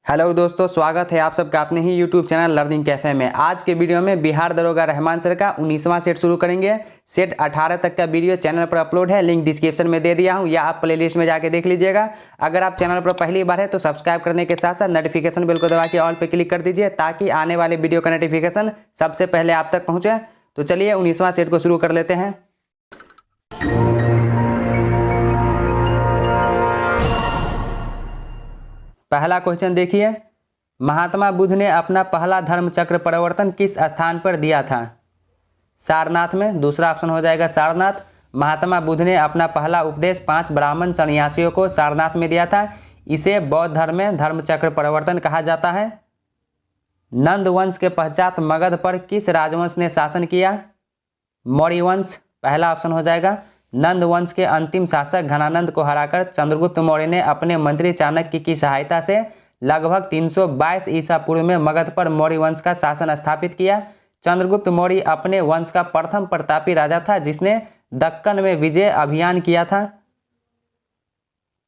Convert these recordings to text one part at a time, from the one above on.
Hello दोस्तों, स्वागत है आप सबका अपने ही यूट्यूब चैनल लर्निंग कैफे में। आज के वीडियो में बिहार दरोगा रहमान सर का 19वां सेट शुरू करेंगे। सेट 18 तक का वीडियो चैनल पर अपलोड है, लिंक डिस्क्रिप्शन में दे दिया हूं या आप प्लेलिस्ट में जाके देख लीजिएगा। अगर आप चैनल पर पहली बार है तो सब्सक्राइब करने के साथ साथ नोटिफिकेशन बेल को दबा के ऑल पे क्लिक कर दीजिए ताकि आने वाले वीडियो का नोटिफिकेशन सबसे पहले आप तक पहुँचे। तो चलिए 19वां सेट को शुरू कर लेते हैं। पहला क्वेश्चन देखिए, महात्मा बुद्ध ने अपना पहला धर्म चक्र परिवर्तन किस स्थान पर दिया था? सारनाथ में। दूसरा ऑप्शन हो जाएगा सारनाथ। महात्मा बुद्ध ने अपना पहला उपदेश 5 ब्राह्मण सन्यासियों को सारनाथ में दिया था। इसे बौद्ध धर्म में धर्म चक्र परिवर्तन कहा जाता है। नंद वंश के पश्चात मगध पर किस राजवंश ने शासन किया? मौर्य वंश। पहला ऑप्शन हो जाएगा। नंद वंश के अंतिम शासक घनानंद को हराकर चंद्रगुप्त मौर्य ने अपने मंत्री चाणक्य की सहायता से लगभग 322 ईसा पूर्व में मगध पर मौर्य वंश का शासन स्थापित किया। चंद्रगुप्त मौर्य अपने वंश का प्रथम प्रतापी राजा था जिसने दक्कन में विजय अभियान किया था।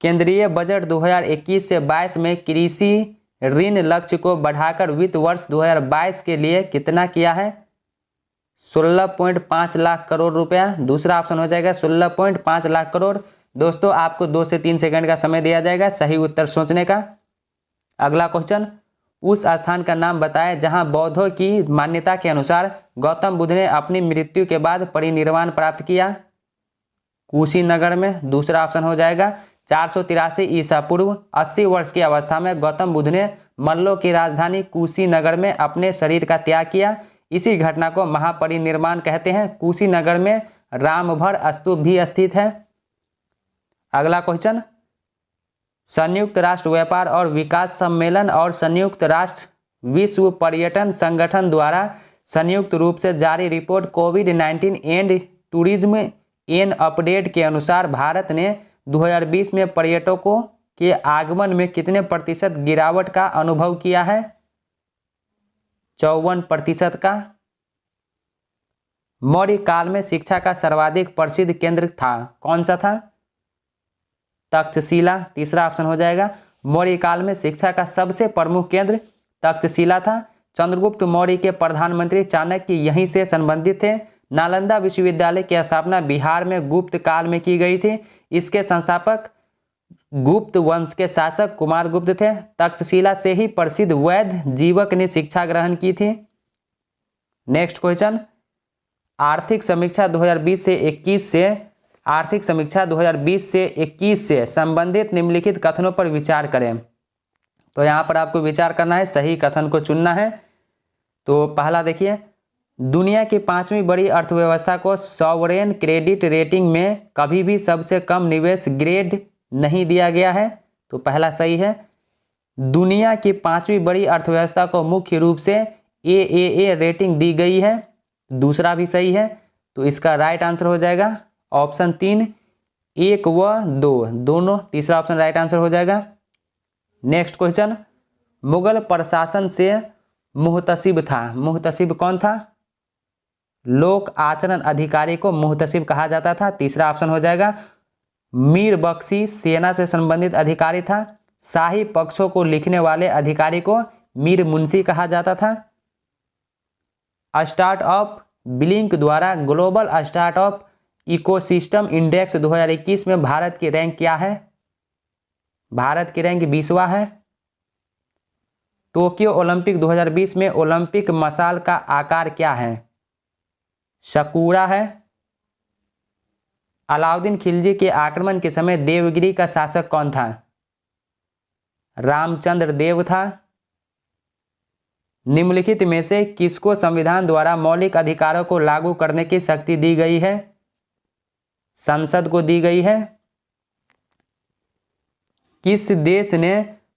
केंद्रीय बजट 2021 से 22 में कृषि ऋण लक्ष्य को बढ़ाकर वित्त वर्ष 2022 के लिए कितना किया है? 16.5 लाख करोड़ रुपया। दूसरा ऑप्शन हो जाएगा 16.5 लाख करोड़। दोस्तों, आपको 2 से 3 सेकंड का समय दिया जाएगा सही उत्तर सोचने का। अगला क्वेश्चन, उस स्थान का नाम बताएं जहां बौद्धों की मान्यता के अनुसार गौतम बुद्ध ने अपनी मृत्यु के बाद परिनिर्वाण प्राप्त किया। कुशीनगर में। दूसरा ऑप्शन हो जाएगा 483 ईसा पूर्व 80 वर्ष की अवस्था में गौतम बुद्ध ने मल्लों की राजधानी कुशीनगर में अपने शरीर का त्याग किया। इसी घटना को महापरिनिर्वाण कहते हैं। कुशीनगर में रामभर स्तूप भी स्थित है। अगला क्वेश्चन, संयुक्त राष्ट्र व्यापार और विकास सम्मेलन और संयुक्त राष्ट्र विश्व पर्यटन संगठन द्वारा संयुक्त रूप से जारी report covid and tourism an update के अनुसार भारत ने 2020 में पर्यटकों के आगमन में कितने प्रतिशत गिरावट का अनुभव किया है? 54% का। मौर्य काल में शिक्षा का सर्वाधिक प्रसिद्ध केंद्र था, कौन सा था? तक्षशिला। तीसरा ऑप्शन हो जाएगा। मौर्य काल में शिक्षा का सबसे प्रमुख केंद्र तक्षशिला था। चंद्रगुप्त मौर्य के प्रधानमंत्री चाणक्य यहीं से संबंधित थे। नालंदा विश्वविद्यालय की स्थापना बिहार में गुप्त काल में की गई थी। इसके संस्थापक गुप्त वंश के शासक कुमारगुप्त थे। तक्षशिला से ही प्रसिद्ध वैद्य जीवक ने शिक्षा ग्रहण की थी। नेक्स्ट क्वेश्चन, आर्थिक समीक्षा 2020 से 21 से संबंधित निम्नलिखित कथनों पर विचार करें। तो यहाँ पर आपको विचार करना है, सही कथन को चुनना है। तो पहला देखिए, दुनिया की 5वीं बड़ी अर्थव्यवस्था को सॉवरेन क्रेडिट रेटिंग में कभी भी सबसे कम निवेश ग्रेड नहीं दिया गया है। तो पहला सही है। दुनिया की 5वीं बड़ी अर्थव्यवस्था को मुख्य रूप से AAA रेटिंग दी गई है। दूसरा भी सही है। तो इसका राइट आंसर हो जाएगा ऑप्शन 3, 1 व 2 दोनों। तीसरा ऑप्शन राइट आंसर हो जाएगा। नेक्स्ट क्वेश्चन, मुगल प्रशासन से मुहतसिब था। मुहतसिब कौन था? लोक आचरण अधिकारी को मुहतसिब कहा जाता था। तीसरा ऑप्शन हो जाएगा। मीर बख्शी सेना से संबंधित अधिकारी था। शाही पक्षों को लिखने वाले अधिकारी को मीर मुंशी कहा जाता था। स्टार्टअप ब्लिंक द्वारा ग्लोबल स्टार्टअप इकोसिस्टम इंडेक्स 2021 में भारत की रैंक क्या है? भारत की रैंक 20वां है। टोक्यो ओलंपिक 2020 में ओलंपिक मशाल का आकार क्या है? शकुरा है। अलाउद्दीन खिलजी के आक्रमण के समय देवगिरी का शासक कौन था? रामचंद्र देव था। निम्नलिखित में से किसको संविधान द्वारा मौलिक अधिकारों को लागू करने की शक्ति दी गई है? संसद को दी गई है। किस देश ने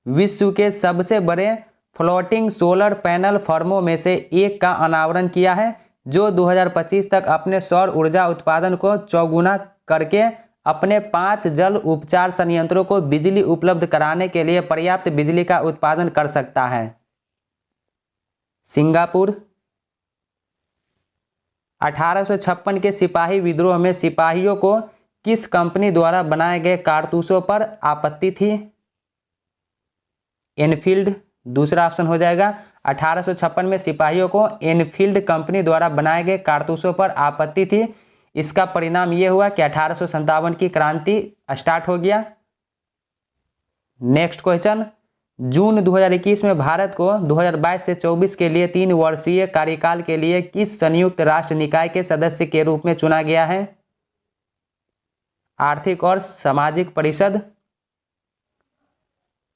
विश्व के सबसे बड़े फ्लोटिंग सोलर पैनल फर्मों में से एक का अनावरण किया है, जो 2025 तक अपने सौर ऊर्जा उत्पादन को चौगुना करके अपने 5 जल उपचार संयंत्रों को बिजली उपलब्ध कराने के लिए पर्याप्त बिजली का उत्पादन कर सकता है? सिंगापुर। 1856 के सिपाही विद्रोह में सिपाहियों को किस कंपनी द्वारा बनाए गए कारतूसों पर आपत्ति थी? एनफील्ड। दूसरा ऑप्शन हो जाएगा 1856 में सिपाहियों को एनफील्ड कंपनी द्वारा बनाए गए कारतूसों पर आपत्ति थी। इसका परिणाम यह हुआ कि 1857 की क्रांति स्टार्ट हो गया। नेक्स्ट क्वेश्चन, जून 2021 में भारत को 2022 से 24 के लिए 3 वर्षीय कार्यकाल के लिए किस संयुक्त राष्ट्र निकाय के सदस्य के रूप में चुना गया है? आर्थिक और सामाजिक परिषद,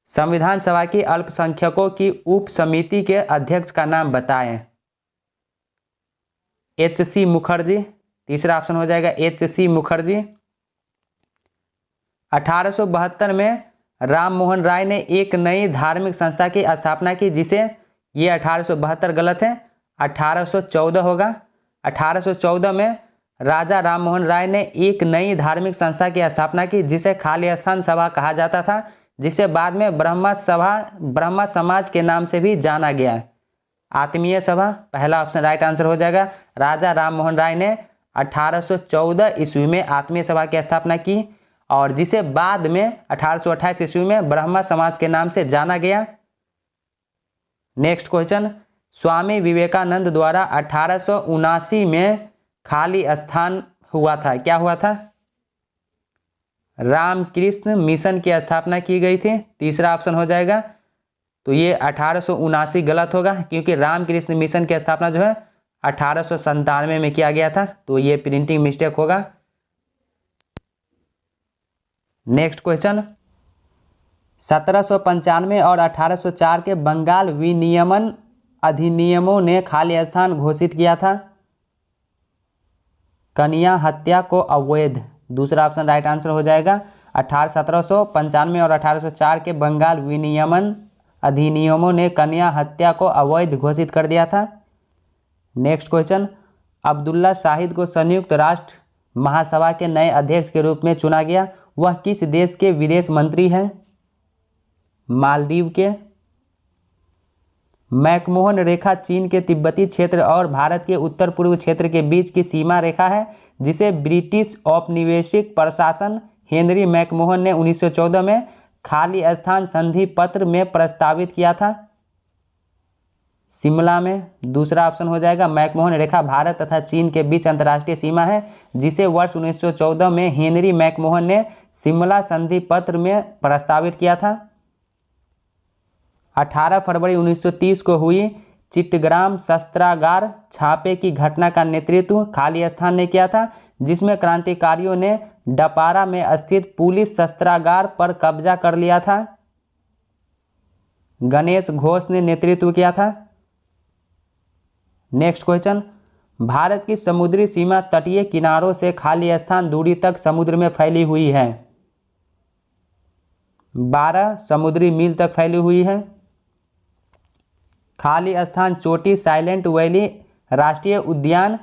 संविधान सभा की अल्पसंख्यकों की उप समिति के अध्यक्ष का नाम बताएं। एच.सी. मुखर्जी, तीसरा ऑप्शन हो जाएगा एच.सी. मुखर्जी। 1872 में राम मोहन राय ने एक नई धार्मिक संस्था की स्थापना की, जिसे, ये 1872 गलत है, 1814 होगा। 1814 में राजा राम मोहन राय ने एक नई धार्मिक संस्था की स्थापना की, जिसे खालिस्तान सभा कहा जाता था, जिसे बाद में ब्रह्मा समाज के नाम से भी जाना गया। आत्मीय सभा, पहला ऑप्शन राइट आंसर हो जाएगा। राजा राम मोहन राय ने 1814 ईस्वी में आत्मीय सभा की स्थापना की और जिसे बाद में 1828 ईस्वी में ब्रह्मा समाज के नाम से जाना गया। नेक्स्ट क्वेश्चन, स्वामी विवेकानंद द्वारा 1879 में खाली स्थान हुआ था, क्या हुआ था? रामकृष्ण मिशन की स्थापना की गई थी, तीसरा ऑप्शन हो जाएगा। तो ये 1879 गलत होगा, क्योंकि रामकृष्ण मिशन की स्थापना जो है 1897 में किया गया था, तो ये प्रिंटिंग मिस्टेक होगा। नेक्स्ट क्वेश्चन, 1795 और 1804 के बंगाल विनियमन अधिनियमों ने खाली स्थान घोषित किया था। कन्या हत्या को अवैध, दूसरा ऑप्शन राइट आंसर हो जाएगा। 1795 और 1804 के बंगाल विनियमन अधिनियमों ने कन्या हत्या को अवैध घोषित कर दिया था। नेक्स्ट क्वेश्चन, अब्दुल्ला शाहिद को संयुक्त राष्ट्र महासभा के नए अध्यक्ष के रूप में चुना गया, वह किस देश के विदेश मंत्री हैं? मालदीव के। मैकमोहन रेखा चीन के तिब्बती क्षेत्र और भारत के उत्तर पूर्व क्षेत्र के बीच की सीमा रेखा है, जिसे ब्रिटिश औपनिवेशिक प्रशासन हेनरी मैकमोहन ने 1914 में खाली स्थान संधि पत्र में प्रस्तावित किया था। शिमला में, दूसरा ऑप्शन हो जाएगा। मैकमोहन रेखा भारत तथा चीन के बीच अंतर्राष्ट्रीय सीमा है, जिसे वर्ष 1914 में हेनरी मैकमोहन ने शिमला संधि पत्र में प्रस्तावित किया था। 18 फरवरी 1930 को हुई चिट्टग्राम शस्त्रागार छापे की घटना का नेतृत्व खाली स्थान ने किया था, जिसमें क्रांतिकारियों ने डपारा में स्थित पुलिस शस्त्रागार पर कब्जा कर लिया था। गणेश घोष ने नेतृत्व किया था। नेक्स्ट क्वेश्चन, भारत की समुद्री सीमा तटीय किनारों से खाली स्थान दूरी तक समुद्र में फैली हुई है। 12 समुद्री मील तक फैली हुई है। खाली स्थान चोटी साइलेंट वैली राष्ट्रीय उद्यान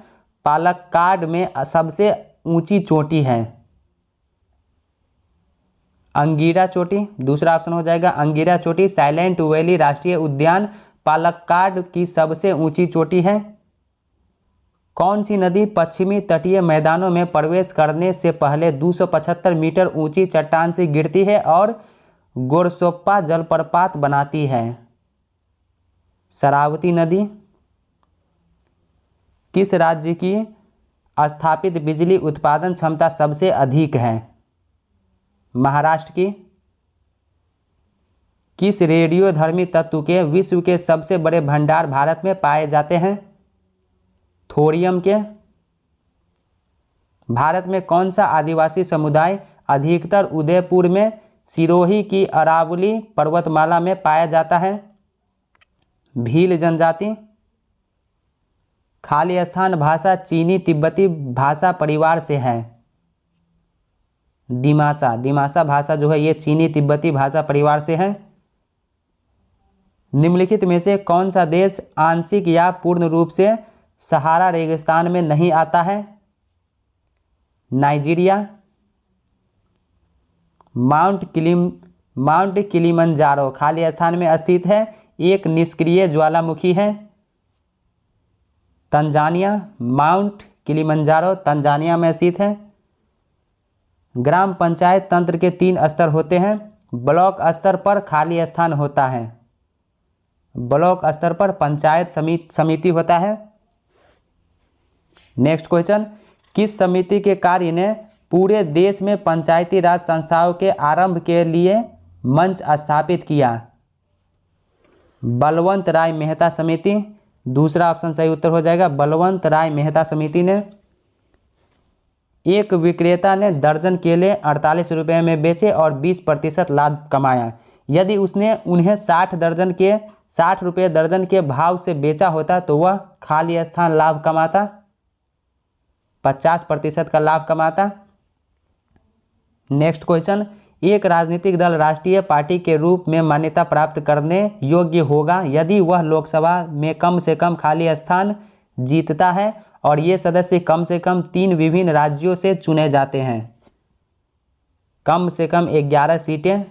पालक्काड में सबसे ऊंची चोटी है। अंगीरा चोटी, दूसरा ऑप्शन हो जाएगा। अंगीरा चोटी साइलेंट वैली राष्ट्रीय उद्यान पालक्काड की सबसे ऊंची चोटी है। कौन सी नदी पश्चिमी तटीय मैदानों में प्रवेश करने से पहले 275 मीटर ऊंची चट्टान से गिरती है और गोरसोप्पा जलप्रपात बनाती है? शरावती नदी। किस राज्य की स्थापित बिजली उत्पादन क्षमता सबसे अधिक है? महाराष्ट्र की। किस रेडियोधर्मी तत्व के विश्व के सबसे बड़े भंडार भारत में पाए जाते हैं? थोरियम के। भारत में कौन सा आदिवासी समुदाय अधिकतर उदयपुर में सिरोही की अरावली पर्वतमाला में पाया जाता है? भील जनजाति। खाली स्थान भाषा चीनी तिब्बती भाषा परिवार से है। दिमासा भाषा जो है ये चीनी तिब्बती भाषा परिवार से है। निम्नलिखित में से कौन सा देश आंशिक या पूर्ण रूप से सहारा रेगिस्तान में नहीं आता है? नाइजीरिया। माउंट किलिमंजारो खाली स्थान में स्थित है, एक निष्क्रिय ज्वालामुखी है। तंजानिया। माउंट किलिमंजारो तंजानिया में स्थित है। ग्राम पंचायत तंत्र के 3 स्तर होते हैं। ब्लॉक स्तर पर खाली स्थान होता है। ब्लॉक स्तर पर पंचायत समिति होता है। नेक्स्ट क्वेश्चन, किस समिति के कार्य ने पूरे देश में पंचायती राज संस्थाओं के आरंभ के लिए मंच स्थापित किया? बलवंत राय मेहता समिति, दूसरा ऑप्शन सही उत्तर हो जाएगा, बलवंत राय मेहता समिति ने। एक विक्रेता ने दर्जन केले 48 रुपये में बेचे और 20% लाभ कमाया। यदि उसने उन्हें 60 रुपये दर्जन के भाव से बेचा होता तो वह खाली स्थान लाभ कमाता, 50% का लाभ कमाता। नेक्स्ट क्वेश्चन, एक राजनीतिक दल राष्ट्रीय पार्टी के रूप में मान्यता प्राप्त करने योग्य होगा यदि वह लोकसभा में कम से कम खाली स्थान जीतता है और ये सदस्य कम से कम 3 विभिन्न राज्यों से चुने जाते हैं। कम से कम 11 सीटें।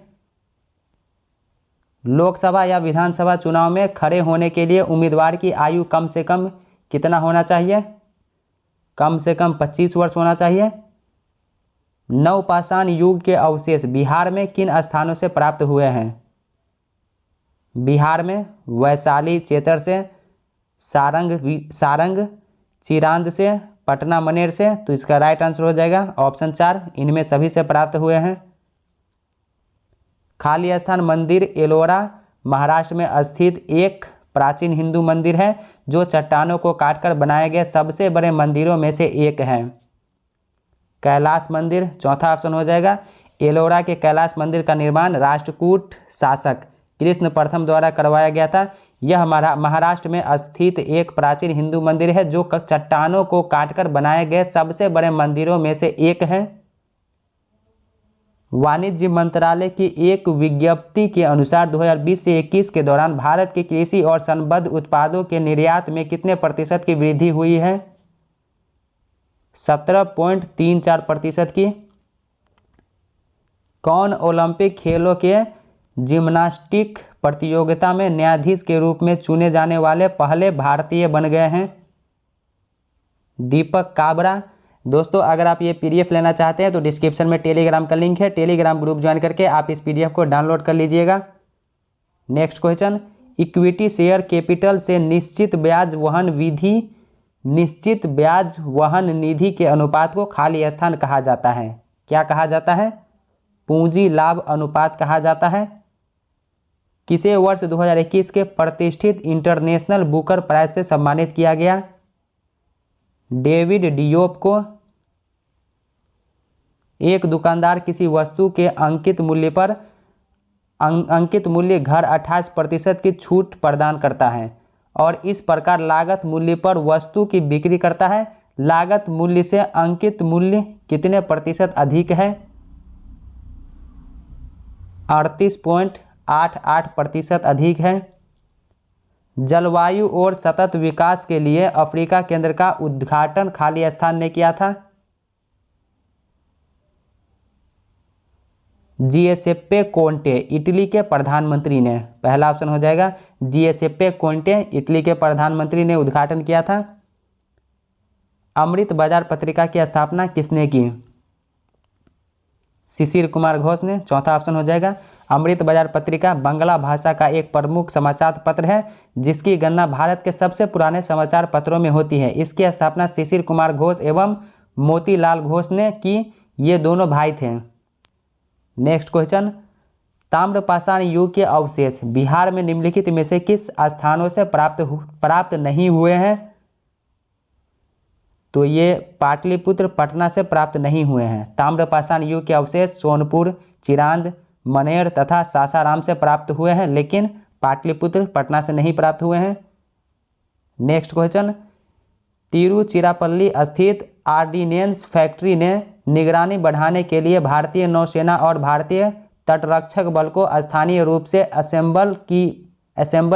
लोकसभा या विधानसभा चुनाव में खड़े होने के लिए उम्मीदवार की आयु कम से कम कितना होना चाहिए? कम से कम 25 वर्ष होना चाहिए। नवपाषाण युग के अवशेष बिहार में किन स्थानों से प्राप्त हुए हैं? बिहार में वैशाली चेचर से, सारंग चिरांद से, पटना मनेर से। तो इसका राइट आंसर हो जाएगा ऑप्शन 4, इनमें सभी से प्राप्त हुए हैं। खाली स्थान मंदिर एलोरा महाराष्ट्र में स्थित एक प्राचीन हिंदू मंदिर है जो चट्टानों को काटकर बनाए गए सबसे बड़े मंदिरों में से एक है। कैलाश मंदिर, चौथा ऑप्शन हो जाएगा। एलोरा के कैलाश मंदिर का निर्माण राष्ट्रकूट शासक कृष्ण प्रथम द्वारा करवाया गया था। यह महाराष्ट्र में स्थित एक प्राचीन हिंदू मंदिर है जो चट्टानों को काटकर बनाए गए सबसे बड़े मंदिरों में से एक है। वाणिज्य मंत्रालय की एक विज्ञप्ति के अनुसार 2020 से 21 के दौरान भारत के कृषि और संबद्ध उत्पादों के निर्यात में कितने प्रतिशत की वृद्धि हुई है? 17.34% की। कौन ओलंपिक खेलों के जिम्नास्टिक प्रतियोगिता में न्यायाधीश के रूप में चुने जाने वाले पहले भारतीय बन गए हैं? दीपक काबरा। दोस्तों अगर आप ये पीडीएफ लेना चाहते हैं तो डिस्क्रिप्शन में टेलीग्राम का लिंक है, टेलीग्राम ग्रुप ज्वाइन करके आप इस पीडीएफ को डाउनलोड कर लीजिएगा। Next question, equity share capital से निश्चित ब्याज वहन निधि के अनुपात को खाली स्थान कहा जाता है। क्या कहा जाता है? पूंजी लाभ अनुपात कहा जाता है। किसे वर्ष 2021 के प्रतिष्ठित इंटरनेशनल बुकर प्राइज से सम्मानित किया गया? डेविड डियोप को। एक दुकानदार किसी वस्तु के अंकित मूल्य घर 28% की छूट प्रदान करता है और इस प्रकार लागत मूल्य पर वस्तु की बिक्री करता है। लागत मूल्य से अंकित मूल्य कितने प्रतिशत अधिक है? 38.88% अधिक है। जलवायु और सतत विकास के लिए अफ्रीका केंद्र का उद्घाटन खाली स्थान ने किया था? जिएसेप्पे कोंटे इटली के प्रधानमंत्री ने। पहला ऑप्शन हो जाएगा, जिएसेप्पे कोंटे इटली के प्रधानमंत्री ने उद्घाटन किया था। अमृत बाजार पत्रिका की स्थापना किसने की? शिशिर कुमार घोष ने। चौथा ऑप्शन हो जाएगा। अमृत बाजार पत्रिका बांग्ला भाषा का एक प्रमुख समाचार पत्र है जिसकी गणना भारत के सबसे पुराने समाचार पत्रों में होती है। इसकी स्थापना शिशिर कुमार घोष एवं मोतीलाल घोष ने की। ये दोनों भाई थे। नेक्स्ट क्वेश्चन, ताम्रपाषाण युग के अवशेष बिहार में निम्नलिखित में से किस स्थानों से प्राप्त नहीं हुए हैं? तो ये पाटलिपुत्र पटना से प्राप्त नहीं हुए हैं। ताम्रपाषाण युग के अवशेष सोनपुर, चिरांद, मनेर तथा सासाराम से प्राप्त हुए हैं लेकिन पाटलिपुत्र पटना से नहीं प्राप्त हुए हैं। नेक्स्ट क्वेश्चन, तिरुचिरापल्ली स्थित ऑर्डिनेंस फैक्ट्री ने निगरानी बढ़ाने के लिए भारतीय नौसेना और भारतीय तटरक्षक बल को स्थानीय रूप से असेंबल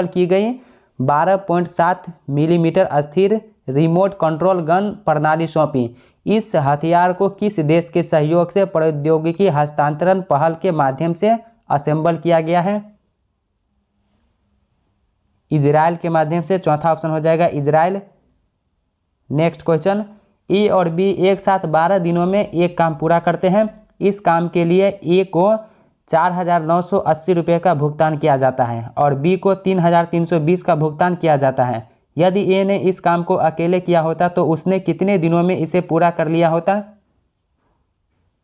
की गई 12.7 मिलीमीटर स्थिर रिमोट कंट्रोल गन प्रणाली सौंपी। इस हथियार को किस देश के सहयोग से प्रौद्योगिकी हस्तांतरण पहल के माध्यम से असेंबल किया गया है? इजराइल के माध्यम से। चौथा ऑप्शन हो जाएगा इजराइल। नेक्स्ट क्वेश्चन, ए और बी एक साथ 12 दिनों में एक काम पूरा करते हैं। इस काम के लिए ए को 4,980 रुपये का भुगतान किया जाता है और बी को 3,320 का भुगतान किया जाता है। यदि ए ने इस काम को अकेले किया होता तो उसने कितने दिनों में इसे पूरा कर लिया होता?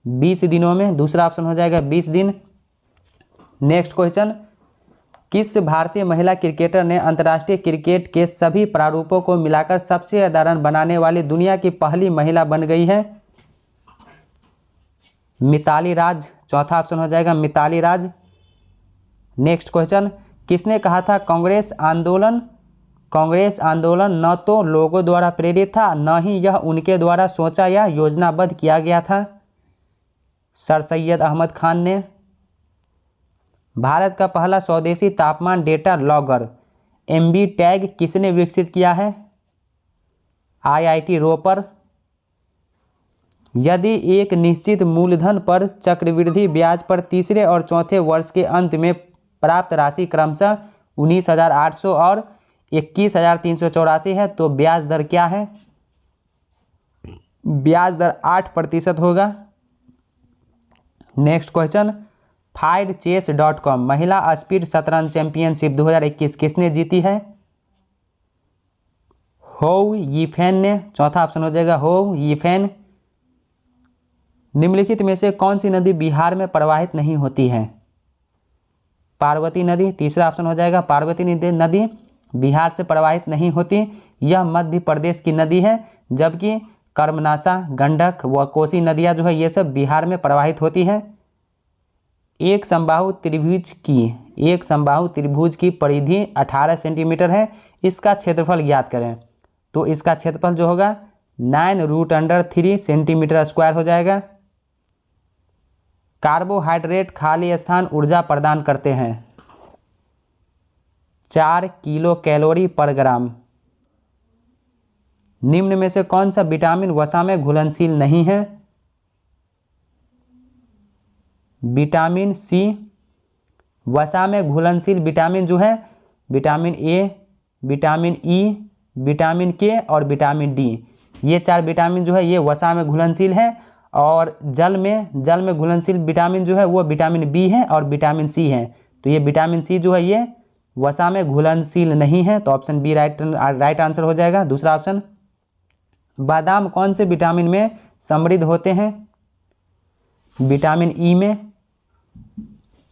20 दिनों में। दूसरा ऑप्शन हो जाएगा 20 दिन। नेक्स्ट क्वेश्चन, किस भारतीय महिला क्रिकेटर ने अंतर्राष्ट्रीय क्रिकेट के सभी प्रारूपों को मिलाकर सबसे ज्यादा रन बनाने वाली दुनिया की पहली महिला बन गई है? मिताली राज। चौथा ऑप्शन हो जाएगा मिताली राज। नेक्स्ट क्वेश्चन, किसने कहा था कांग्रेस आंदोलन न तो लोगों द्वारा प्रेरित था न ही यह उनके द्वारा सोचा या योजनाबद्ध किया गया था? सर सैयद अहमद खान ने। भारत का पहला स्वदेशी तापमान डेटा लॉगर एमबी टैग किसने विकसित किया है? आईआईटी रोपर। यदि एक निश्चित मूलधन पर चक्रवृद्धि ब्याज पर तीसरे और चौथे वर्ष के अंत में प्राप्त राशि क्रमशः 19,800 और 21,384 है तो ब्याज दर क्या है? ब्याज दर 8% होगा। नेक्स्ट क्वेश्चन, FireChess.com महिला स्पीड शतरंज चैंपियनशिप 2021 किसने जीती है? होउ यीफेन ने। चौथा ऑप्शन हो जाएगा होउ यीफेन। निम्नलिखित में से कौन सी नदी बिहार में प्रवाहित नहीं होती है? पार्वती नदी। तीसरा ऑप्शन हो जाएगा पार्वती नदी बिहार से प्रवाहित नहीं होती, यह मध्य प्रदेश की नदी है, जबकि कर्मनाशा, गंडक व कोसी नदियां जो है ये सब बिहार में प्रवाहित होती हैं। एक समबाहु त्रिभुज की परिधि 18 सेंटीमीटर है, इसका क्षेत्रफल ज्ञात करें। तो इसका क्षेत्रफल जो होगा 9√3 सेंटीमीटर स्क्वायर हो जाएगा। कार्बोहाइड्रेट खाली स्थान ऊर्जा प्रदान करते हैं 4 किलो कैलोरी पर ग्राम। निम्न में से कौन सा विटामिन वसा में घुलनशील नहीं है? Vitamin C. वसा में घुलनशील विटामिन जो है vitamin A, vitamin E, vitamin K और विटामिन डी, ये 4 विटामिन जो है ये वसा में घुलनशील है। और जल में घुलनशील विटामिन जो है वो विटामिन बी है और विटामिन सी है। तो ये विटामिन सी जो है ये वसा में घुलनशील नहीं है, तो ऑप्शन बी राइट आंसर हो जाएगा। दूसरा ऑप्शन, बादाम कौन से विटामिन में समृद्ध होते हैं? विटामिन ई में।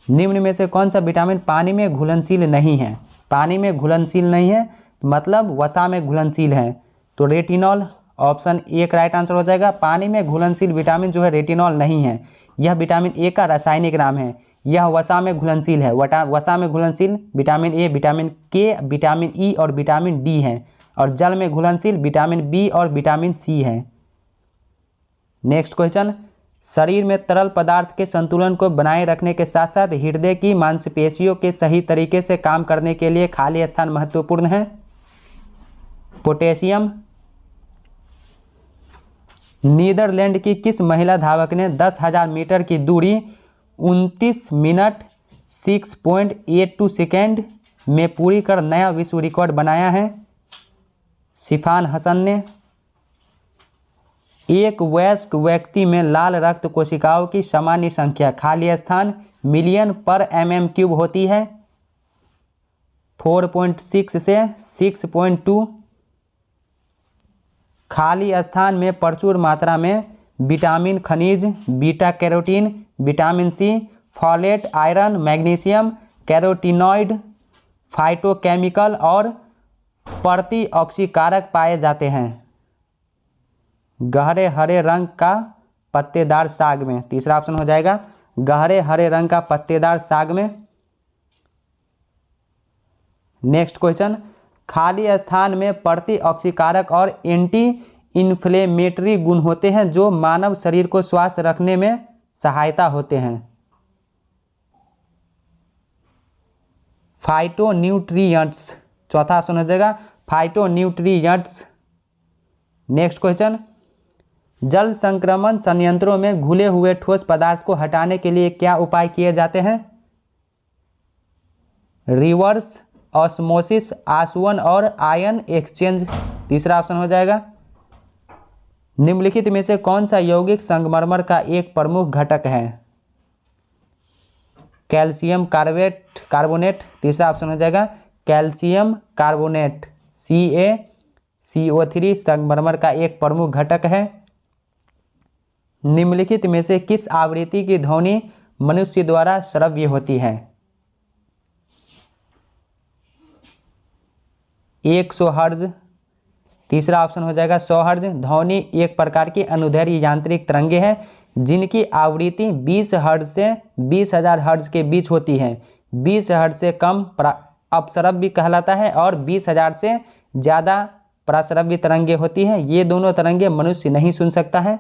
निम्न में से कौन सा विटामिन पानी में घुलनशील नहीं है? पानी में घुलनशील नहीं है मतलब वसा में घुलनशील है, तो रेटिनॉल। ऑप्शन एक राइट आंसर हो जाएगा। पानी में घुलनशील विटामिन जो है रेटिनॉल नहीं है, यह विटामिन ए का रासायनिक नाम है। यह वसा में घुलनशील है। वसा में घुलनशील विटामिन ए, विटामिन के, विटामिन ई और विटामिन डी है, और जल में घुलनशील विटामिन बी और विटामिन सी है। नेक्स्ट क्वेश्चन, शरीर में तरल पदार्थ के संतुलन को बनाए रखने के साथ साथ हृदय की मांसपेशियों के सही तरीके से काम करने के लिए खाली स्थान महत्वपूर्ण है। पोटेशियम। नीदरलैंड की किस महिला धावक ने 10,000 मीटर की दूरी 29 मिनट 6.82 सेकेंड में पूरी कर नया विश्व रिकॉर्ड बनाया है? सिफान हसन ने। एक वयस्क व्यक्ति में लाल रक्त कोशिकाओं की सामान्य संख्या खाली स्थान मिलियन पर mm³ होती है? 4.6 से 6.2। खाली स्थान में प्रचुर मात्रा में विटामिन, खनिज, beta carotene, vitamin C, folate, iron, magnesium, carotenoid, phytochemical और प्रतिऑक्सीकारक पाए जाते हैं गहरे हरे रंग का पत्तेदार साग में। तीसरा ऑप्शन हो जाएगा गहरे हरे रंग का पत्तेदार साग में। नेक्स्ट क्वेश्चन, खाली स्थान में प्रतिऑक्सीकारक और एंटी इन्फ्लेमेटरी गुण होते हैं जो मानव शरीर को स्वस्थ रखने में सहायता होते हैं। फाइटोन्यूट्रिएंट्स। चौथा ऑप्शन हो जाएगा फाइटोन्यूट्रिएंट्स। नेक्स्ट क्वेश्चन, जल संक्रमण संयंत्रों में घुले हुए ठोस पदार्थ को हटाने के लिए क्या उपाय किए जाते हैं? रिवर्स ऑस्मोसिस, आसवन और आयन एक्सचेंज। तीसरा ऑप्शन हो जाएगा। निम्नलिखित में से कौन सा यौगिक संगमरमर का एक प्रमुख घटक है? Calcium carbonate. तीसरा ऑप्शन हो जाएगा कैल्शियम कार्बोनेट। CaCO3 संगमरमर का एक प्रमुख घटक है। निम्नलिखित में से किस आवृत्ति की ध्वनि मनुष्य द्वारा श्रव्य होती है? 100 हर्ट्ज। तीसरा ऑप्शन हो जाएगा 100 हर्ट्ज। ध्वनि एक प्रकार की अनुदैर्घ्य यांत्रिक तरंगे हैं जिनकी आवृत्ति 20 हर्ट्ज से 20,000 हर्ट्ज के बीच होती है। 20 हर्ट्ज से कम अपश्रव्य कहलाता है और 20,000 से ज़्यादा प्राश्रव्य तरंगे होती हैं। ये दोनों तरंगे मनुष्य नहीं सुन सकता है।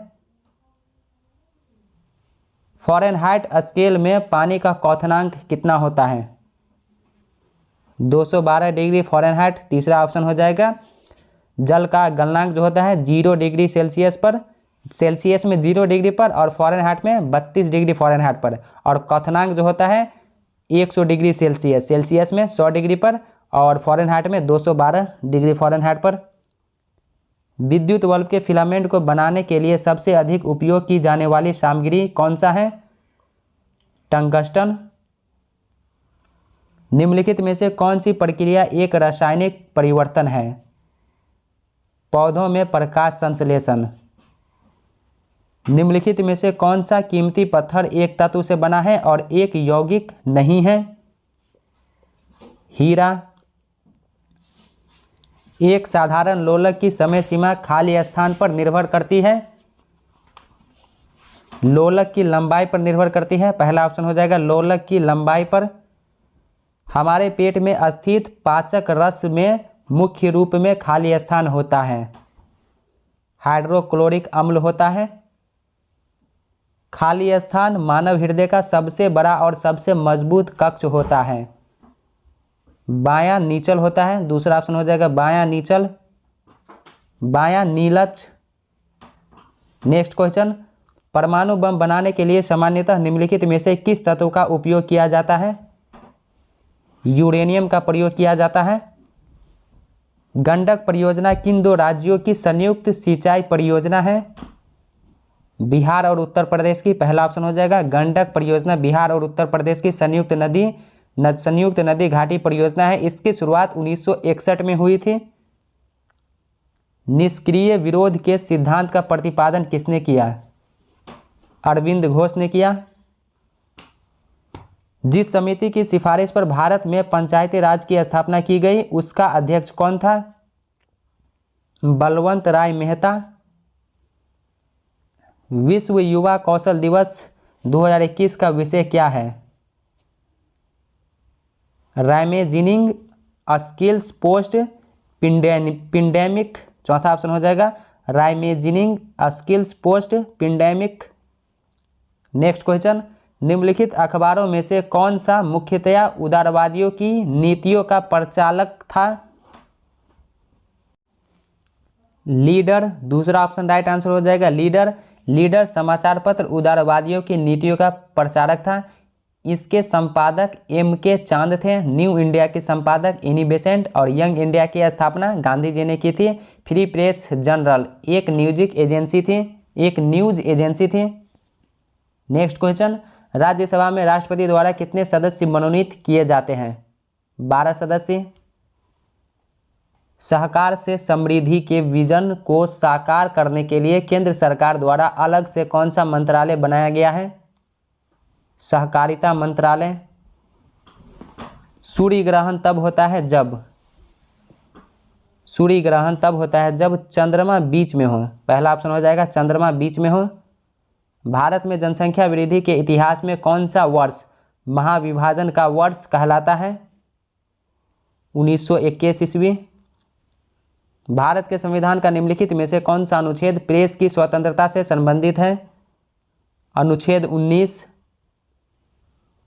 फ़ारेनहाइट स्केल में पानी का क्वथनांक कितना होता है? 212 डिग्री फ़ारेनहाइट। तीसरा ऑप्शन हो जाएगा जल का गलनांक जो होता है 0 डिग्री सेल्सियस पर, सेल्सियस में 0 डिग्री पर और फ़ारेनहाइट में 32 डिग्री फ़ारेनहाइट पर, और क्वथनांक जो होता है 100 डिग्री सेल्सियस, सेल्सियस में 100 डिग्री पर और फ़ारेनहाइट में 212 डिग्री फ़ारेनहाइट पर। विद्युत बल्ब के फिलामेंट को बनाने के लिए सबसे अधिक उपयोग की जाने वाली सामग्री कौन सा है? टंगस्टन। निम्नलिखित में से कौन सी प्रक्रिया एक रासायनिक परिवर्तन है? पौधों में प्रकाश संश्लेषण। निम्नलिखित में से कौन सा कीमती पत्थर एक तत्व से बना है और एक यौगिक नहीं है? हीरा। एक साधारण लोलक की समय सीमा खाली स्थान पर निर्भर करती है? लोलक की लंबाई पर निर्भर करती है। पहला ऑप्शन हो जाएगा लोलक की लंबाई पर। हमारे पेट में स्थित पाचक रस में मुख्य रूप में खाली स्थान होता है? हाइड्रोक्लोरिक अम्ल होता है। खाली स्थान मानव हृदय का सबसे बड़ा और सबसे मजबूत कक्ष होता है? बायां नीचल होता है। दूसरा ऑप्शन हो जाएगा बायां नीचल, बायां नीलच। नेक्स्ट क्वेश्चन, परमाणु बम बनाने के लिए सामान्यतः निम्नलिखित में से किस तत्व का उपयोग किया जाता है? यूरेनियम का प्रयोग किया जाता है। गंडक परियोजना किन दो राज्यों की संयुक्त सिंचाई परियोजना है? बिहार और उत्तर प्रदेश की। पहला ऑप्शन हो जाएगा गंडक परियोजना बिहार और उत्तर प्रदेश की संयुक्त नदी घाटी परियोजना है। इसकी शुरुआत 1961 में हुई थी। निष्क्रिय विरोध के सिद्धांत का प्रतिपादन किसने किया? अरविंद घोष ने किया। जिस समिति की सिफारिश पर भारत में पंचायती राज की स्थापना की गई उसका अध्यक्ष कौन था? बलवंत राय मेहता। विश्व युवा कौशल दिवस 2021 का विषय क्या है? राइमेजिनिंग स्किल्स पोस्ट पिंडेमिक। चौथा ऑप्शन हो जाएगा राइमेजिनिंग स्किल्स पोस्ट पिंडेमिक। नेक्स्ट क्वेश्चन, निम्नलिखित अखबारों में से कौन सा मुख्यतया उदारवादियों की नीतियों का प्रचालक था? लीडर। दूसरा ऑप्शन राइट आंसर हो जाएगा लीडर समाचार पत्र उदारवादियों की नीतियों का प्रचारक था। इसके संपादक M.K. चांद थे। न्यू इंडिया के संपादक एनी बेसेंट और यंग इंडिया की स्थापना गांधी जी ने की थी। फ्री प्रेस जर्नल एक न्यूज एजेंसी थी। नेक्स्ट क्वेश्चन, राज्यसभा में राष्ट्रपति द्वारा कितने सदस्य मनोनीत किए जाते हैं? 12 सदस्य। सहकार से समृद्धि के विजन को साकार करने के लिए केंद्र सरकार द्वारा अलग से कौन सा मंत्रालय बनाया गया है? सहकारिता मंत्रालय। सूर्य ग्रहण तब होता है जब चंद्रमा बीच में हो। पहला ऑप्शन हो जाएगा चंद्रमा बीच में हो। भारत में जनसंख्या वृद्धि के इतिहास में कौन सा वर्ष महाविभाजन का वर्ष कहलाता है? 1921 ईस्वी। भारत के संविधान का निम्नलिखित में से कौन सा अनुच्छेद प्रेस की स्वतंत्रता से संबंधित है? अनुच्छेद 19।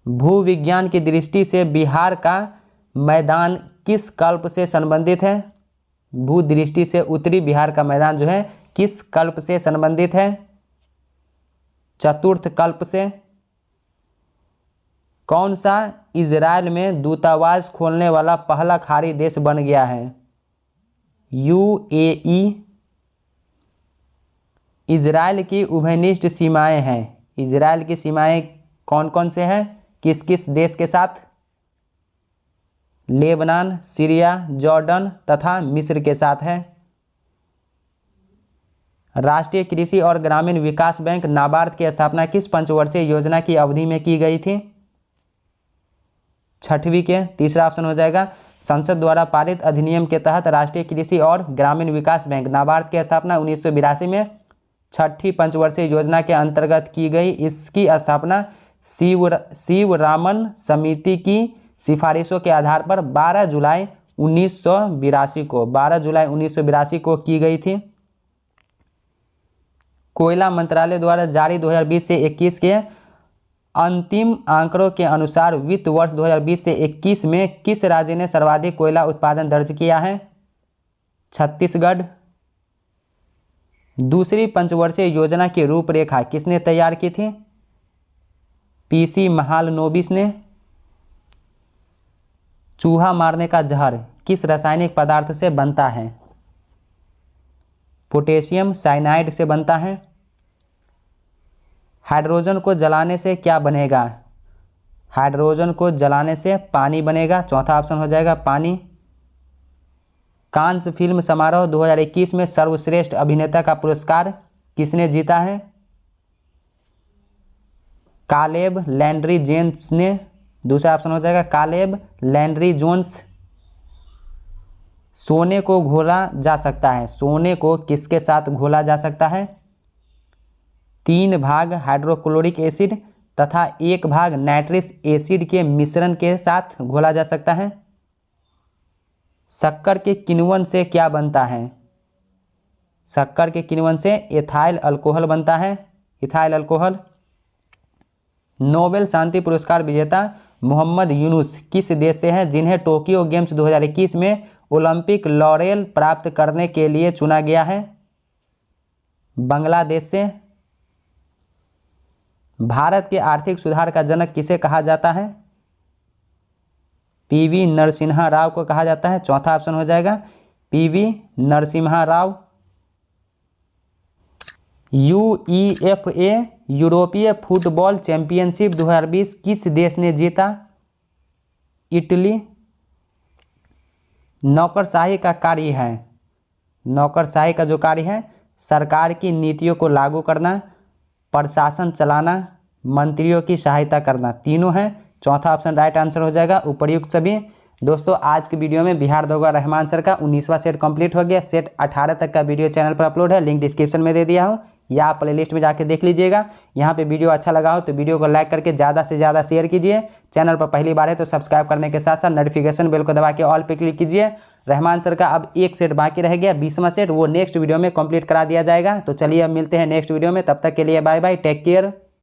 भूविज्ञान की दृष्टि से बिहार का मैदान किस कल्प से संबंधित है? भू दृष्टि से उत्तरी बिहार का मैदान जो है किस कल्प से संबंधित है? चतुर्थ कल्प से। कौन सा इजराइल में दूतावास खोलने वाला पहला खाड़ी देश बन गया है? UAE। इजराइल की उभयनिष्ठ सीमाएं हैं। इजराइल की सीमाएं कौन कौन से हैं? किस किस देश के साथ? लेबनान, सीरिया, जॉर्डन तथा मिस्र के साथ है। राष्ट्रीय कृषि और ग्रामीण विकास बैंक नाबार्ड की स्थापना किस पंचवर्षीय योजना की अवधि में की गई थी? 6वीं के। तीसरा ऑप्शन हो जाएगा संसद द्वारा पारित अधिनियम के तहत राष्ट्रीय कृषि और ग्रामीण विकास बैंक नाबार्ड की स्थापना 1982 में 6ठी पंचवर्षीय योजना के अंतर्गत की गई। इसकी स्थापना शिवरामन समिति की सिफारिशों के आधार पर 12 जुलाई 1982 को की गई थी। कोयला मंत्रालय द्वारा जारी 2020 से 21 के अंतिम आंकड़ों के अनुसार वित्त वर्ष 2020 से 21 में किस राज्य ने सर्वाधिक कोयला उत्पादन दर्ज किया है? छत्तीसगढ़। दूसरी पंचवर्षीय योजना की रूपरेखा किसने तैयार की थी? पीसी महालनोबिस ने। चूहा मारने का जहर किस रासायनिक पदार्थ से बनता है? पोटेशियम साइनाइड से बनता है। हाइड्रोजन को जलाने से क्या बनेगा? हाइड्रोजन को जलाने से पानी बनेगा। चौथा ऑप्शन हो जाएगा पानी। कांस फिल्म समारोह 2021 में सर्वश्रेष्ठ अभिनेता का पुरस्कार किसने जीता है? कालेब लैंड्री जोन्स ने। दूसरा ऑप्शन हो जाएगा कालेब लैंड्री जोन्स। सोने को घोला जा सकता है। सोने को किसके साथ घोला जा सकता है? 3 भाग हाइड्रोक्लोरिक एसिड तथा 1 भाग नाइट्रिक एसिड के मिश्रण के साथ घोला जा सकता है। शक्कर के किण्वन से क्या बनता है? शक्कर के किण्वन से एथाइल अल्कोहल बनता है। Ethyl alcohol. नोबेल शांति पुरस्कार विजेता मोहम्मद यूनुस किस देश से हैं जिन्हें टोक्यो गेम्स 2021 में ओलंपिक लॉरेल प्राप्त करने के लिए चुना गया है? बांग्लादेश से। भारत के आर्थिक सुधार का जनक किसे कहा जाता है? पीवी नरसिम्हा राव को कहा जाता है। चौथा ऑप्शन हो जाएगा पीवी नरसिम्हा राव। यूईएफए यूरोपीय फुटबॉल चैंपियनशिप 2020 किस देश ने जीता? इटली। नौकरशाही का कार्य है। नौकरशाही का जो कार्य है सरकार की नीतियों को लागू करना, प्रशासन चलाना, मंत्रियों की सहायता करना, तीनों हैं। चौथा ऑप्शन राइट आंसर हो जाएगा उपर्युक्त सभी। दोस्तों आज की वीडियो में बिहार दरोगा रहमान सर का 19वां सेट कंप्लीट हो गया। सेट 18 तक का वीडियो चैनल पर अपलोड है, लिंक डिस्क्रिप्शन में दे दिया हूँ या आप प्लेलिस्ट में जाके देख लीजिएगा। यहाँ पे वीडियो अच्छा लगा हो तो वीडियो को लाइक करके ज़्यादा से ज़्यादा शेयर कीजिए। चैनल पर पहली बार है तो सब्सक्राइब करने के साथ साथ नोटिफिकेशन बेल को दबा के ऑल पे क्लिक कीजिए। रहमान सर का अब एक सेट बाकी रह गया 20वां सेट, वो नेक्स्ट वीडियो में कंप्लीट करा दिया जाएगा। तो चलिए अब मिलते हैं नेक्स्ट वीडियो में, तब तक के लिए बाय बाय, टेक केयर।